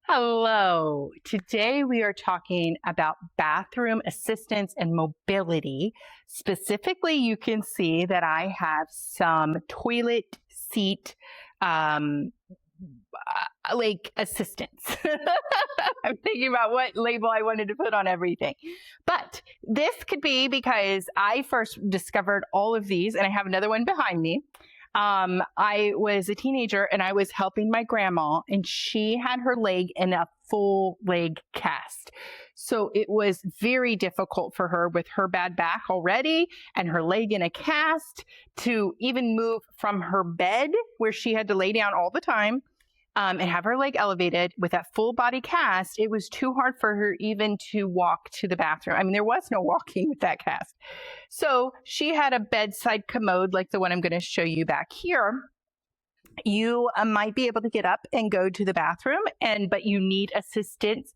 Hello. Today we are talking about bathroom assistance and mobility. Specifically, you can see that I have some toilet seat um, like assistance. I'm thinking about what label I wanted to put on everything. But this could be because I first discovered all of these, and I have another one behind me. I was a teenager and I was helping my grandma, and she had her leg in a full leg cast. So it was very difficult for her with her bad back already and her leg in a cast to even move from her bed where she had to lay down all the time and have her leg elevated with that full body cast. It was too hard for her even to walk to the bathroom. I mean, there was no walking with that cast. So she had a bedside commode like the one I'm going to show you back here. You might be able to get up and go to the bathroom, but you need assistance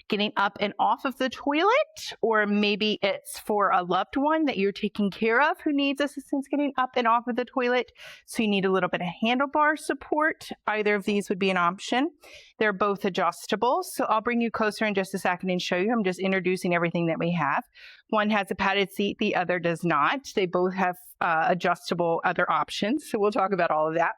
getting up and off of the toilet, or maybe it's for a loved one that you're taking care of who needs assistance getting up and off of the toilet. So you need a little bit of handlebar support. Either of these would be an option. They're both adjustable. So I'll bring you closer in just a second and show you. I'm just introducing everything that we have. One has a padded seat, the other does not. They both have adjustable other options. So we'll talk about all of that.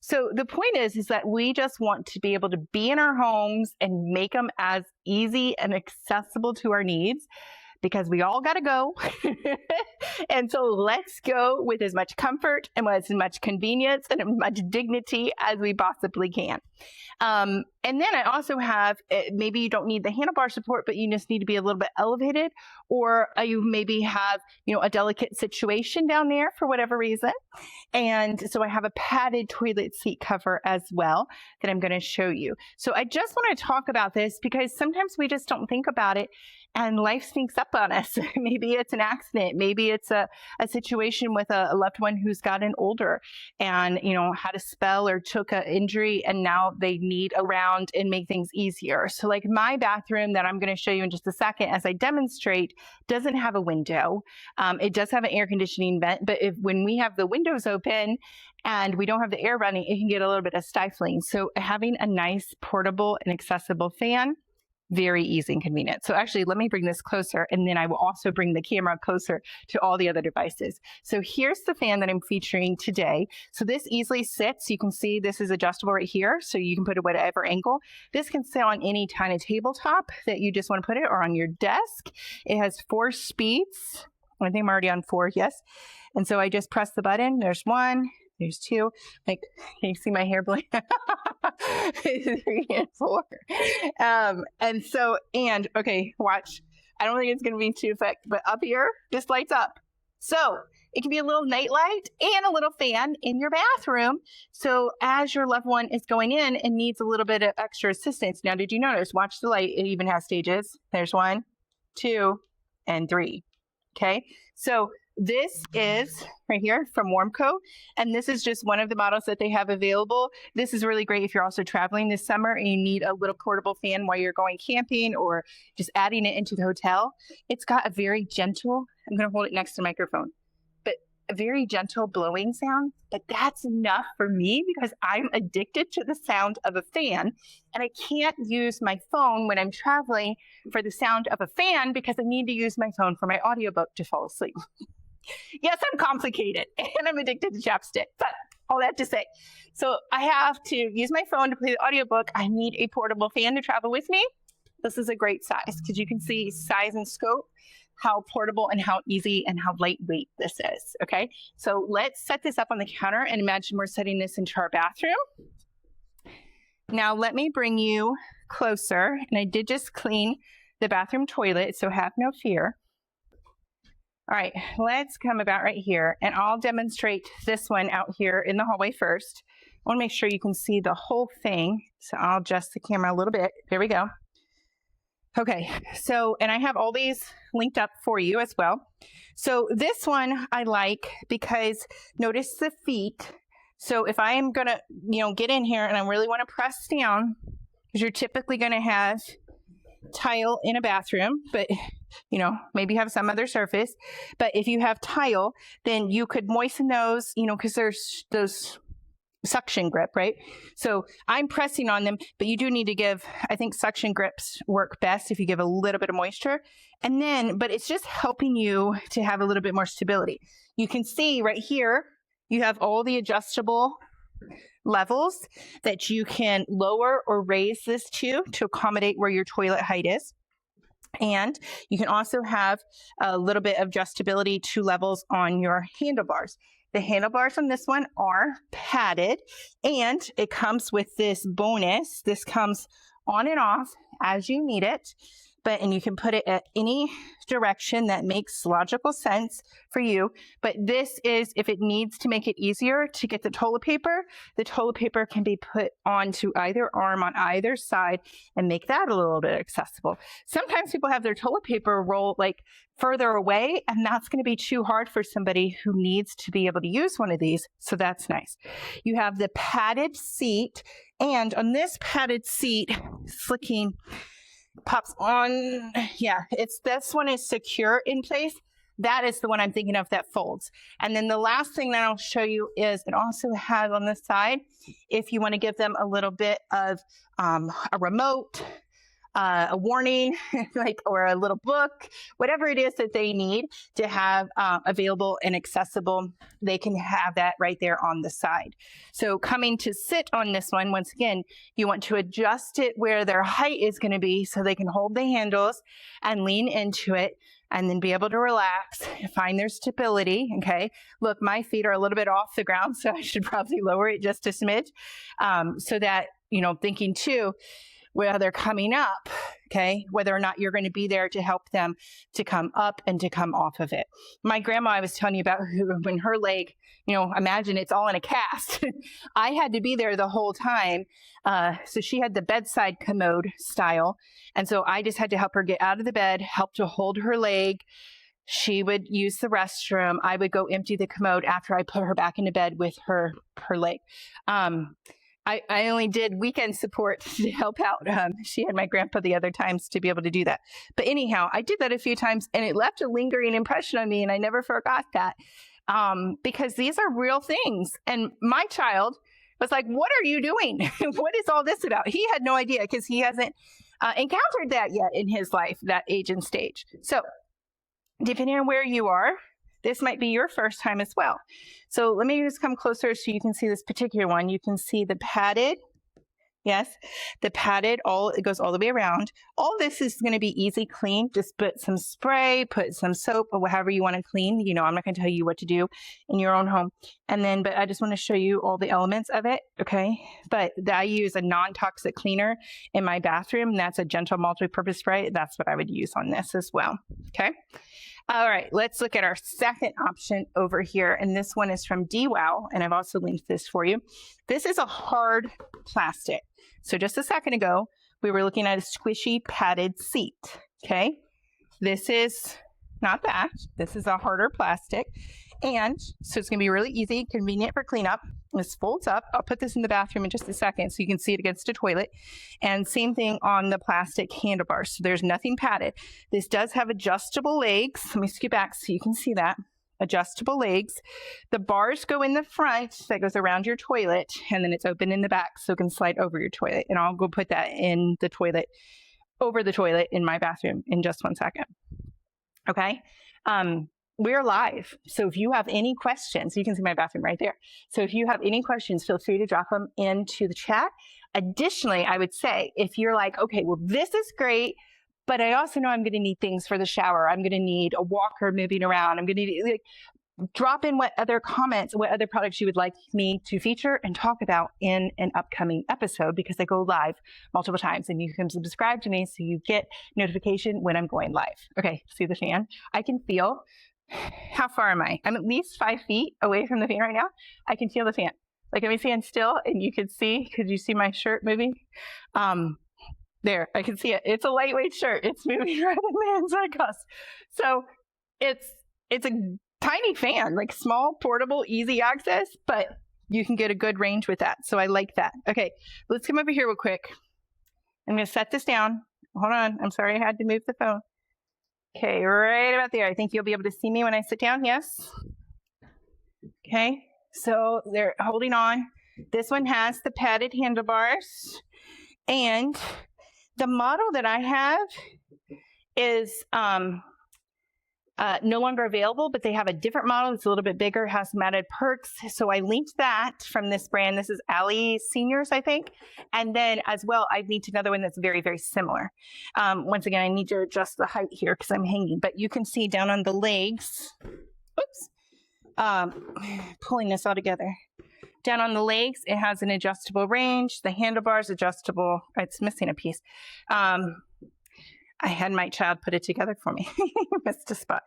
So the point is that we just want to be able to be in our homes and make them as easy and accessible to our needs, because we all got to go. And so let's go with as much comfort and with as much convenience and as much dignity as we possibly can. And then I also have, maybe you don't need the handlebar support, but you just need to be a little bit elevated, or you maybe have, a delicate situation down there for whatever reason. And so I have a padded toilet seat cover as well that I'm going to show you. So I just want to talk about this because sometimes we just don't think about it and life sneaks up on us. Maybe it's an accident. Maybe it's a situation with a loved one who's gotten older and, had a spell or took an injury, and now they need around and make things easier. So like my bathroom that I'm going to show you in just a second as I demonstrate doesn't have a window. It does have an air conditioning vent, but when we have the windows open and we don't have the air running, it can get a little bit of stifling. So having a nice portable and accessible fan, very easy and convenient. So actually, let me bring this closer, and then I will also bring the camera closer to all the other devices. So here's the fan that I'm featuring today. So this easily sits. You can see this is adjustable right here, so you can put it whatever angle. This can sit on any tiny tabletop that you just want to put it, or on your desk. It has 4 speeds. I think I'm already on 4, yes. And so I just press the button. There's 1. There's 2. Like, can you see my hair blowing? 3 and 4. Okay, watch. I don't think it's going to be too effective, but up here, this lights up. So it can be a little night light and a little fan in your bathroom. So as your loved one is going in and needs a little bit of extra assistance. Now, did you notice? Watch the light. It even has stages. There's 1, 2, and 3. Okay. So this is right here from Warmco, and this is just one of the models that they have available. This is really great if you're also traveling this summer and you need a little portable fan while you're going camping or just adding it into the hotel. It's got a very gentle, I'm going to hold it next to the microphone, but a very gentle blowing sound. But that's enough for me because I'm addicted to the sound of a fan, and I can't use my phone when I'm traveling for the sound of a fan because I need to use my phone for my audiobook to fall asleep. Yes, I'm complicated and I'm addicted to chapstick, but all that to say, so I have to use my phone to play the audiobook. I need a portable fan to travel with me. This is a great size because you can see size and scope, how portable and how easy and how lightweight this is. Okay, so let's set this up on the counter and imagine we're setting this into our bathroom. Now let me bring you closer, and I did just clean the bathroom toilet, so have no fear. All right, let's come about right here, and I'll demonstrate this one out here in the hallway first. I want to make sure you can see the whole thing, so I'll adjust the camera a little bit. There we go. Okay, so, and I have all these linked up for you as well. So this one I like because notice the feet. So if I am gonna, get in here and I really want to press down, because you're typically gonna have tile in a bathroom, but maybe have some other surface. But if you have tile, then you could moisten those, because there's those suction grip, right? So I'm pressing on them, but you do need to give, I think suction grips work best if you give a little bit of moisture. And then, but it's just helping you to have a little bit more stability. You can see right here, you have all the adjustable levels that you can lower or raise this to accommodate where your toilet height is. And you can also have a little bit of adjustability to levels on your handlebars. The handlebars on this one are padded, and it comes with this bonus. This comes on and off as you need it, and you can put it at any direction that makes logical sense for you. But this is, if it needs to make it easier to get the toilet paper can be put onto either arm on either side and make that a little bit accessible. Sometimes people have their toilet paper roll like further away, and that's going to be too hard for somebody who needs to be able to use one of these. So that's nice. You have the padded seat, and on this padded seat, slicking pops on. Yeah, this one is secure in place. That is the one I'm thinking of that folds. And then the last thing that I'll show you is it also has on the side, if you want to give them a little bit of a remote, a warning, or a little book, whatever it is that they need to have available and accessible, they can have that right there on the side. So coming to sit on this one, once again, you want to adjust it where their height is going to be so they can hold the handles and lean into it and then be able to relax, find their stability, okay? Look, my feet are a little bit off the ground, so I should probably lower it just a smidge so that, thinking too, where they're coming up, okay, whether or not you're going to be there to help them to come up and to come off of it. My grandma, I was telling you about, when her leg, imagine it's all in a cast. I had to be there the whole time. So she had the bedside commode style. And so I just had to help her get out of the bed, help to hold her leg. She would use the restroom. I would go empty the commode after I put her back into bed with her leg. I only did weekend support to help out. She had my grandpa the other times to be able to do that. But anyhow, I did that a few times, and it left a lingering impression on me, and I never forgot that because these are real things. And my child was like, "What are you doing? What is all this about?" He had no idea because he hasn't encountered that yet in his life, that age and stage. So depending on where you are, this might be your first time as well. So let me just come closer so you can see this particular one. You can see the padded, yes, the padded, it goes all the way around. All this is going to be easy clean. Just put some spray, put some soap, or however you want to clean. I'm not going to tell you what to do in your own home. And then, but I just want to show you all the elements of it, okay? But I use a non-toxic cleaner in my bathroom, and that's a gentle multi-purpose spray. That's what I would use on this as well, okay? All right, let's look at our second option over here. And this one is from DWOW, and I've also linked this for you. This is a hard plastic. So just a second ago, we were looking at a squishy padded seat, okay? This is not that. This is a harder plastic. And so it's going to be really easy, convenient for cleanup. This folds up. I'll put this in the bathroom in just a second so you can see it against a toilet. And same thing on the plastic handlebars. So there's nothing padded. This does have adjustable legs. Let me scoot back so you can see that. Adjustable legs. The bars go in the front, that goes around your toilet, and then it's open in the back so it can slide over your toilet. And I'll go put that in the toilet, over the toilet in my bathroom in just 1 second. Okay? We're live. So if you have any questions, you can see my bathroom right there. So if you have any questions, feel free to drop them into the chat. Additionally, I would say if you're like, okay, well, this is great, but I also know I'm going to need things for the shower. I'm going to need a walker moving around. I'm going to need, drop in what other comments, what other products you would like me to feature and talk about in an upcoming episode, because I go live multiple times, and you can subscribe to me so you get notification when I'm going live. Okay, see the fan? I can feel, how far am I? I'm at least 5 feet away from the fan right now. I can feel the fan. Like, let me stand still and you can see, could you see my shirt moving? There, I can see it. It's a lightweight shirt. It's moving right in the inside gust. So it's a tiny fan, like small, portable, easy access, but you can get a good range with that. So I like that. Okay, let's come over here real quick. I'm going to set this down. Hold on. I'm sorry I had to move the phone. Okay, right about there. I think you'll be able to see me when I sit down. Yes. Okay, so they're holding on. This one has the padded handlebars, and the model that I have is no longer available, but they have a different model. It's a little bit bigger, has some added perks. So I linked that from this brand. This is Alley Seniors, I think. And then as well, I linked another one that's very, very similar. Once again, I need to adjust the height here because I'm hanging, but you can see down on the legs, pulling this all together. Down on the legs, it has an adjustable range. The handlebars adjustable. It's missing a piece. I had my child put it together for me. Missed a spot.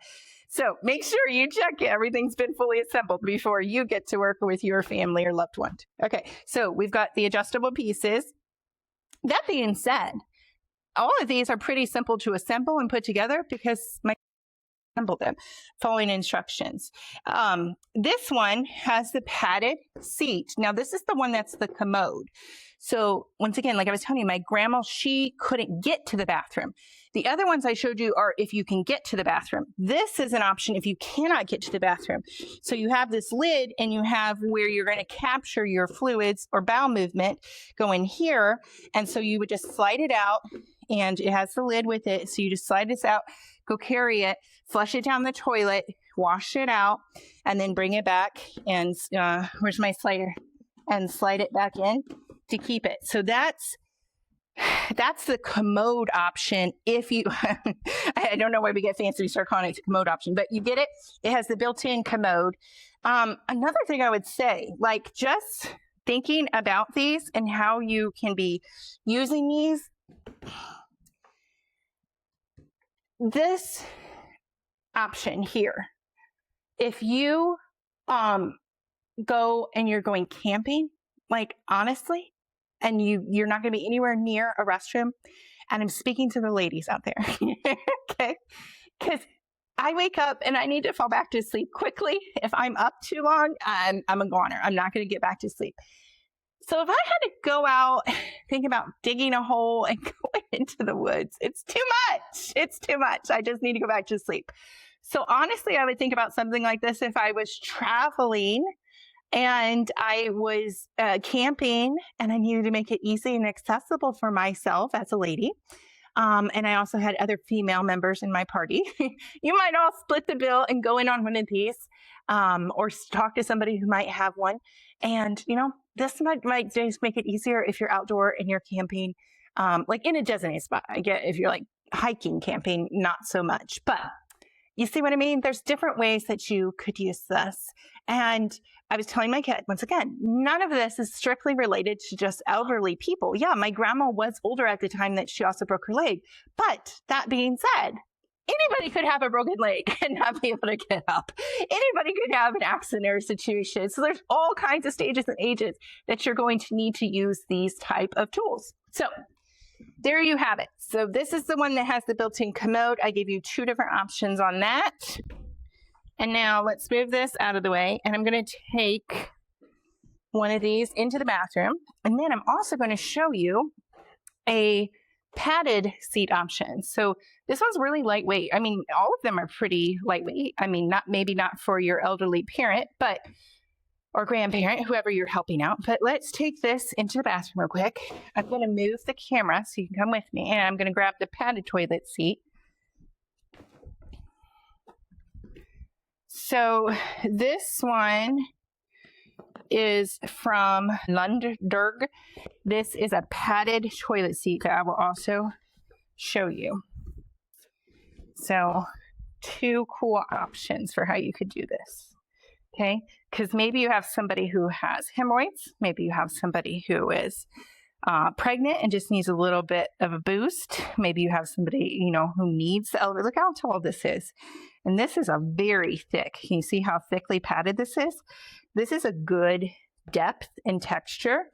So make sure you check it. Everything's been fully assembled before you get to work with your family or loved one. Okay, so we've got the adjustable pieces. That being said, all of these are pretty simple to assemble and put together because my assemble them following instructions. This one has the padded seat. Now this is the one that's the commode. So once again, like I was telling you, my grandma, she couldn't get to the bathroom. The other ones I showed you are if you can get to the bathroom. This is an option if you cannot get to the bathroom. So you have this lid and you have where you're going to capture your fluids or bowel movement go in here. And so you would just slide it out and it has the lid with it. So you just slide this out, go carry it, flush it down the toilet, wash it out, and then bring it back. And where's my slider? And slide it back in to keep it. So that's the commode option. If you, I don't know why we get fancy, we start calling it the commode option, but you get it. It has the built-in commode. Another thing I would say, like just thinking about these and how you can be using these, this option here, if you go and you're going camping, like honestly, and you're not going to be anywhere near a restroom, and I'm speaking to the ladies out there, okay? Because I wake up and I need to fall back to sleep quickly. If I'm up too long, I'm a goner. I'm not going to get back to sleep. So if I had to go out, think about digging a hole and going into the woods, it's too much. It's too much. I just need to go back to sleep. So honestly, I would think about something like this if I was traveling and I was camping and I needed to make it easy and accessible for myself as a lady. And I also had other female members in my party. You might all split the bill and go in on one of these, or talk to somebody who might have one. And, you know, this might just make it easier if you're outdoor and you're camping, like in a designated spot. I get if you're like hiking, camping, not so much. But you see what I mean? There's different ways that you could use this. And I was telling my kid, once again, none of this is strictly related to just elderly people. Yeah, my grandma was older at the time that she also broke her leg. But that being said, anybody could have a broken leg and not be able to get up. Anybody could have an accident or a situation. So there's all kinds of stages and ages that you're going to need to use these type of tools. So there you have it. So this is the one that has the built-in commode. I gave you two different options on that. And now let's move this out of the way. And I'm going to take one of these into the bathroom. And then I'm also going to show you a padded seat option. So this one's really lightweight. I mean, all of them are pretty lightweight. I mean, maybe not for your elderly parent, but or grandparent, whoever you're helping out. But let's take this into the bathroom real quick. I'm going to move the camera so you can come with me, and I'm going to grab the padded toilet seat. So this one is from Lundberg. This is a padded toilet seat that I will also show you. So two cool options for how you could do this. Okay, because maybe you have somebody who has hemorrhoids, maybe you have somebody who is pregnant and just needs a little bit of a boost. Maybe you have somebody, you know, who needs the elevator. Look how tall this is. And this is a very thick. Can you see how thickly padded this is? This is a good depth and texture.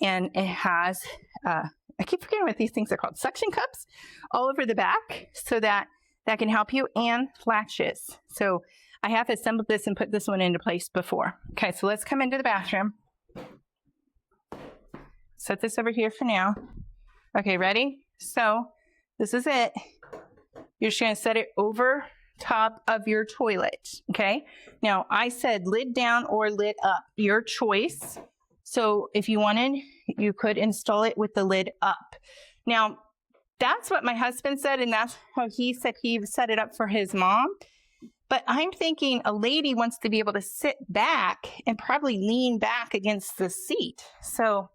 And it has, I keep forgetting what these things are called, suction cups all over the back so that can help you, and latches. So I have assembled this and put this one into place before. Okay, so let's come into the bathroom. Set this over here for now. Okay, ready? So this is it. You're just gonna set it over top of your toilet, okay? Now, I said lid down or lid up, your choice. So if you wanted, you could install it with the lid up. Now, that's what my husband said, and that's how he said he set it up for his mom. But I'm thinking a lady wants to be able to sit back and probably lean back against the seat. So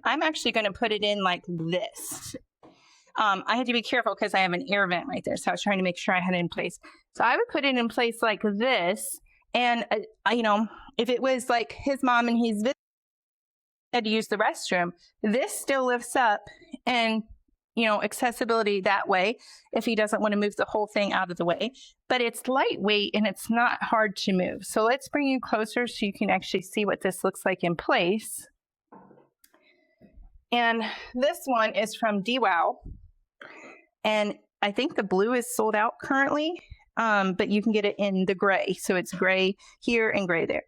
I'm actually going to put it in like this. I had to be careful because I have an air vent right there. So I was trying to make sure I had it in place. So I would put it in place like this. And, you know, if it was like his mom and he's had to use the restroom, this still lifts up and, you know, accessibility that way if he doesn't want to move the whole thing out of the way. But it's lightweight and it's not hard to move. So let's bring you closer so you can actually see what this looks like in place. And this one is from DWOW. And I think the blue is sold out currently, but you can get it in the gray. So it's gray here and gray there.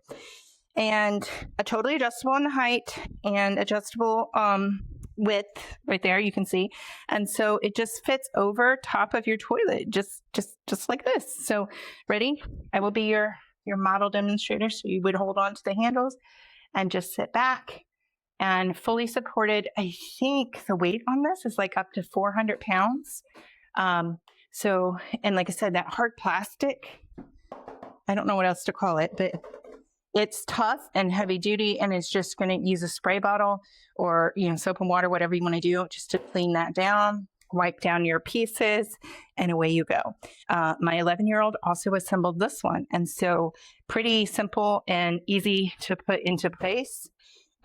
And a totally adjustable in the height and adjustable width right there, you can see. And so it just fits over top of your toilet, just like this. So ready? I will be your model demonstrator. So you would hold on to the handles and just sit back and fully supported. I think the weight on this is like up to 400 pounds. So, and like I said, that hard plastic, I don't know what else to call it, but it's tough and heavy duty, and it's just going to use a spray bottle or, you know, soap and water, whatever you want to do, just to clean that down, wipe down your pieces, and away you go. My 11-year-old also assembled this one, and so pretty simple and easy to put into place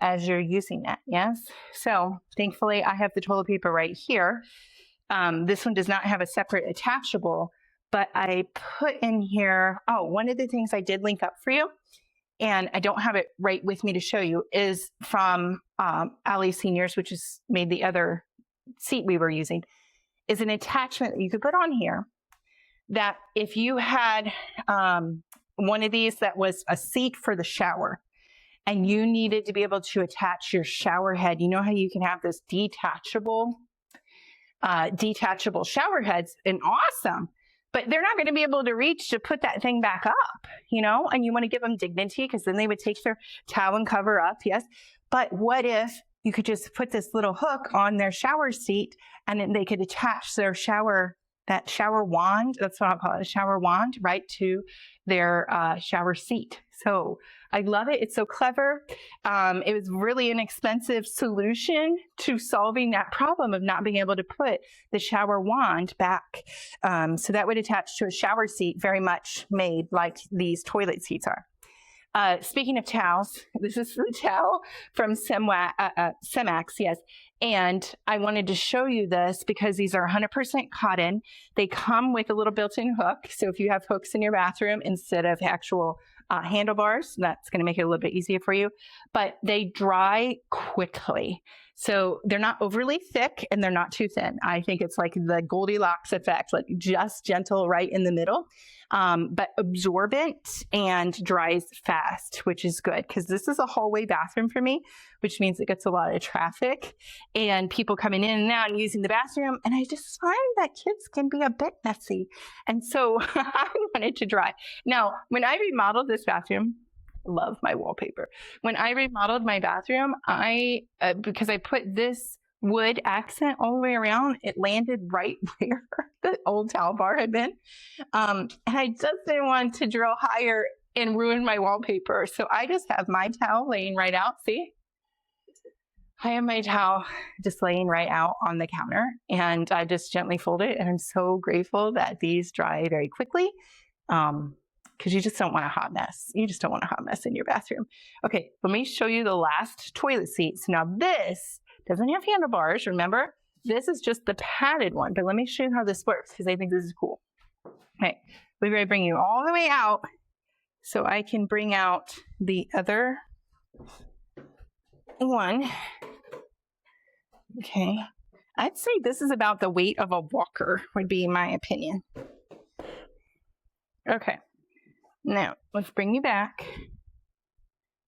as you're using that. Yes. So thankfully, I have the toilet paper right here. This one does not have a separate attachable, but I put in here. Oh, one of the things I did link up for you, and I don't have it right with me to show you, is from Alley Seniors, which is made the other seat we were using, is an attachment that you could put on here that if you had one of these that was a seat for the shower and you needed to be able to attach your shower head, you know how you can have this detachable shower heads, and awesome. But they're not going to be able to reach to put that thing back up, you know, and you want to give them dignity because then they would take their towel and cover up. Yes. But what if you could just put this little hook on their shower seat and then they could attach their that shower wand, that's what I'll call it, a shower wand, right to their shower seat. So I love it. It's so clever. It was really an expensive solution to solving that problem of not being able to put the shower wand back. So that would attach to a shower seat, very much made like these toilet seats are. Speaking of towels, this is the towel from Semax, yes. And I wanted to show you this because these are 100% cotton. They come with a little built-in hook. So if you have hooks in your bathroom instead of actual handlebars, that's going to make it a little bit easier for you. But they dry quickly. So they're not overly thick and they're not too thin. I think it's like the Goldilocks effect, like just gentle right in the middle. But absorbent and dries fast, which is good because this is a hallway bathroom for me, which means it gets a lot of traffic and people coming in and out and using the bathroom. And I just find that kids can be a bit messy. And so I wanted to dry. Now, when I remodeled this bathroom, love my wallpaper. When I remodeled my bathroom, because I put this wood accent all the way around, it landed right where the old towel bar had been. And I just didn't want to drill higher and ruin my wallpaper. So I just have my towel laying right out. See? I have my towel just laying right out on the counter and I just gently fold it. And I'm so grateful that these dry very quickly. Because you just don't want a hot mess. You just don't want a hot mess in your bathroom. Okay, let me show you the last toilet seat. So now this doesn't have handlebars, remember? This is just the padded one, but let me show you how this works because I think this is cool. Okay, we're going to bring you all the way out so I can bring out the other one. Okay, I'd say this is about the weight of a walker would be my opinion. Okay, now let's bring you back.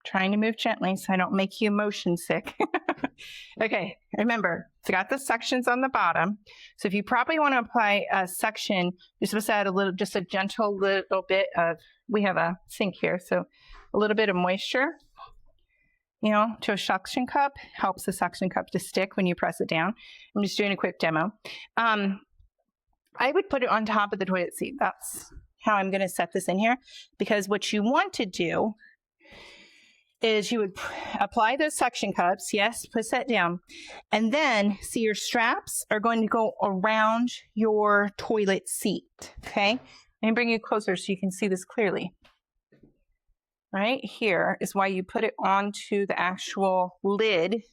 Trying to move gently so I don't make you motion sick. Okay, remember, it's got the sections on the bottom. So if you probably want to apply a section, you're supposed to add just a gentle little bit of, we have a sink here, so a little bit of moisture. to a suction cup. Helps the suction cup to stick when you press it down. I'm just doing a quick demo. I would put it on top of the toilet seat. That's how I'm going to set this in here, because what you want to do is you would apply those suction cups. Yes, push that down. And then see, your straps are going to go around your toilet seat. Okay. Let me bring you closer so you can see this clearly. Right here is why you put it onto the actual lid.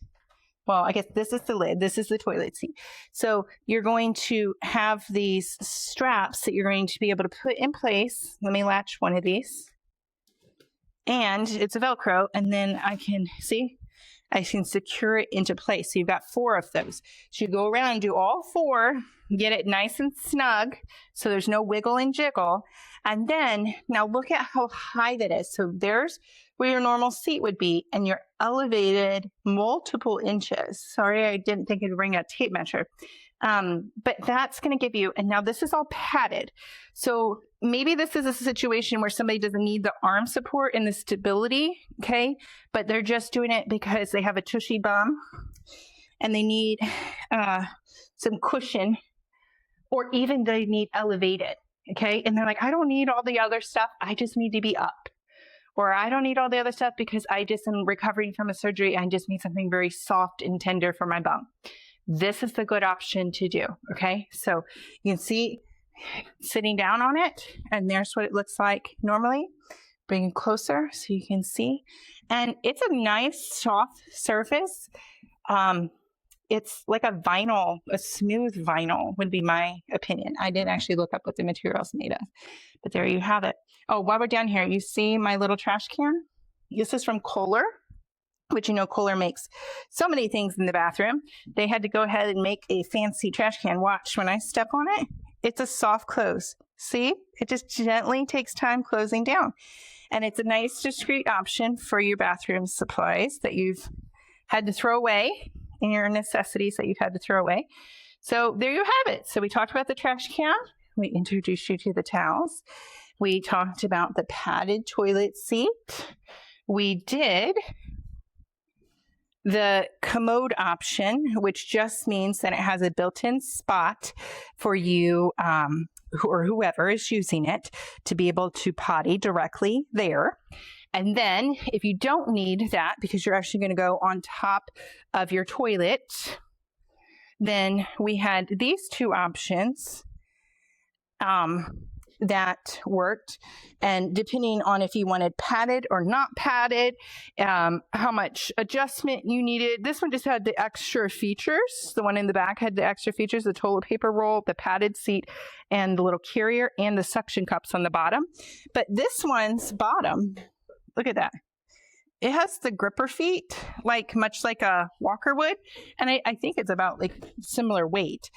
Well, I guess this is the lid. This is the toilet seat. So you're going to have these straps that you're going to be able to put in place. Let me latch one of these. And it's a Velcro, and then I can secure it into place. So you've got 4 of those. So you go around and do all 4, get it nice and snug so there's no wiggle and jiggle. And then now look at how high that is. So there's where your normal seat would be, and you're elevated multiple inches. Sorry, I didn't think it'd bring a tape measure. But that's going to give you, and now this is all padded. So maybe this is a situation where somebody doesn't need the arm support and the stability, okay? But they're just doing it because they have a tushy bum and they need some cushion, or even they need elevated, okay? And they're like, I don't need all the other stuff. I just need to be up. Or I don't need all the other stuff because I just am recovering from a surgery. I just need something very soft and tender for my bum. This is the good option to do, okay? So you can see sitting down on it, and there's what it looks like normally. Bring it closer so you can see. And it's a nice, soft surface. It's like a vinyl, a smooth vinyl would be my opinion. I didn't actually look up what the material's made of, but there you have it. Oh, while we're down here, you see my little trash can? This is from Kohler, which Kohler makes so many things in the bathroom. They had to go ahead and make a fancy trash can. Watch, when I step on it, it's a soft close. See? It just gently takes time closing down. And it's a nice, discreet option for your bathroom supplies that you've had to throw away, and your necessities that you've had to throw away. So there you have it. So we talked about the trash can. We introduced you to the towels. We talked about the padded toilet seat. We did the commode option, which just means that it has a built-in spot for you or whoever is using it to be able to potty directly there. And then if you don't need that because you're actually going to go on top of your toilet, then we had these 2 options that worked. And depending on if you wanted padded or not padded, how much adjustment you needed. This one just had the extra features. The one in the back had the extra features, the toilet paper roll, the padded seat, and the little carrier, and the suction cups on the bottom. But this one's bottom, look at that. It has the gripper feet, much like a walker would. And I think it's about similar weight.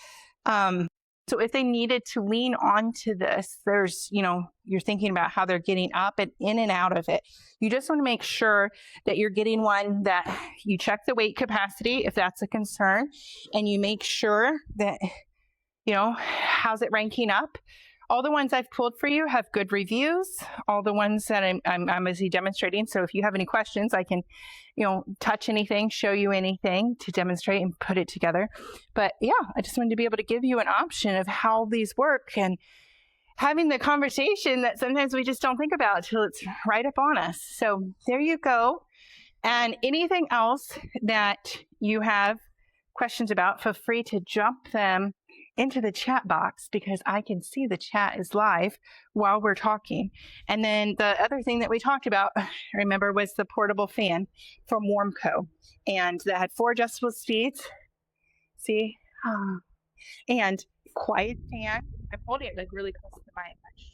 So if they needed to lean onto this, there's, you're thinking about how they're getting up and in and out of it. You just want to make sure that you're getting one that you check the weight capacity, if that's a concern, and you make sure that, how's it ranking up. All the ones I've pulled for you have good reviews. All the ones that I'm busy demonstrating. So if you have any questions, I can, touch anything, show you anything to demonstrate and put it together. But yeah, I just wanted to be able to give you an option of how these work and having the conversation that sometimes we just don't think about until it's right up on us. So there you go. And anything else that you have questions about, feel free to jump them into the chat box, because I can see the chat is live while we're talking. And then the other thing that we talked about, remember, was the portable fan from Warmco. And that had 4 adjustable speeds. See? And quiet fan. I'm holding it really close to my edge.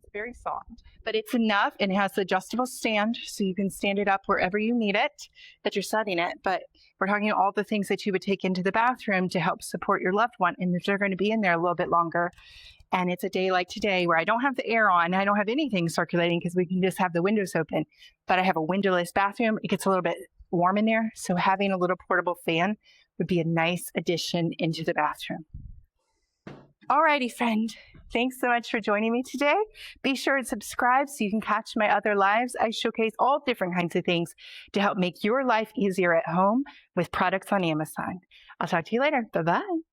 It's very soft, but it's enough, and it has the adjustable stand, so you can stand it up wherever you need it that you're setting it. But we're talking all the things that you would take into the bathroom to help support your loved one, and they're going to be in there a little bit longer. And it's a day like today where I don't have the air on, I don't have anything circulating because we can just have the windows open, but I have a windowless bathroom. It gets a little bit warm in there, so having a little portable fan would be a nice addition into the bathroom. Alrighty, friend. Thanks so much for joining me today. Be sure to subscribe so you can catch my other lives. I showcase all different kinds of things to help make your life easier at home with products on Amazon. I'll talk to you later. Bye-bye.